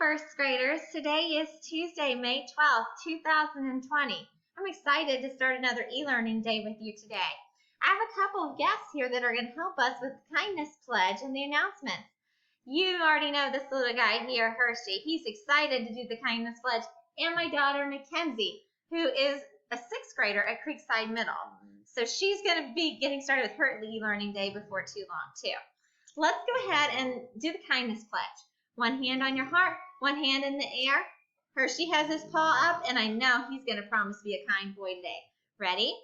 first graders. Today is Tuesday, May 12th, 2020. I'm excited to start another e-learning day with you today. I have a couple of guests here that are going to help us with the kindness pledge and the announcements. You already know this little guy here, Hershey. He's excited to do the kindness pledge. And my daughter, Mackenzie, who is a sixth grader at Creekside Middle. So she's going to be getting started with her e-learning day before too long, too. Let's go ahead and do the kindness pledge. One hand on your heart, one hand in the air. Hershey has his paw up, and I know he's going to promise to be a kind boy today. Ready?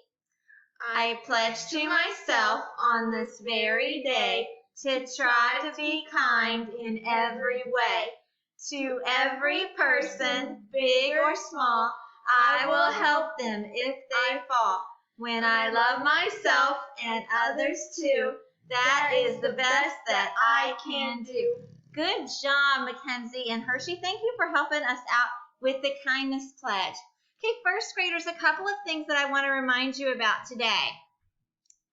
I pledge to myself on this very day to try to be kind in every way. To every person, big or small, I will help them if they fall. When I love myself and others too, that is the best that I can do. Good job, Mackenzie and Hershey. Thank you for helping us out with the kindness pledge. Okay, first graders, a couple of things that I want to remind you about today.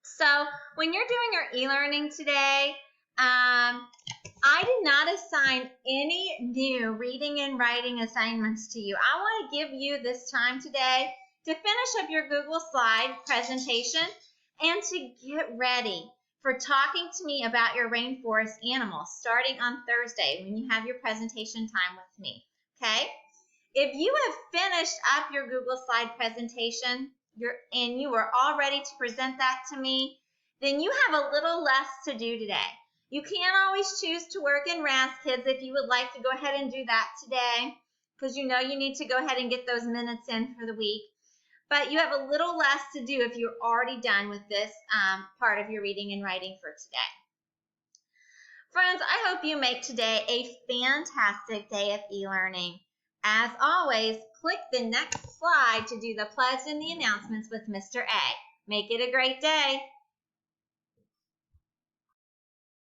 So when you're doing your e-learning today, I did not assign any new reading and writing assignments to you. I want to give you this time today to finish up your Google slide presentation and to get ready for talking to me about your rainforest animals starting on Thursday when you have your presentation time with me, okay? If you have finished up your Google slide presentation and you are all ready to present that to me, then you have a little less to do today. You can't always choose to work in RAS, kids, if you would like to go ahead and do that today, because you know you need to go ahead and get those minutes in for the week. But you have a little less to do if you're already done with this part of your reading and writing for today. Friends, I hope you make today a fantastic day of e-learning. As always, click the next slide to do the pledge and the announcements with Mr. A. Make it a great day.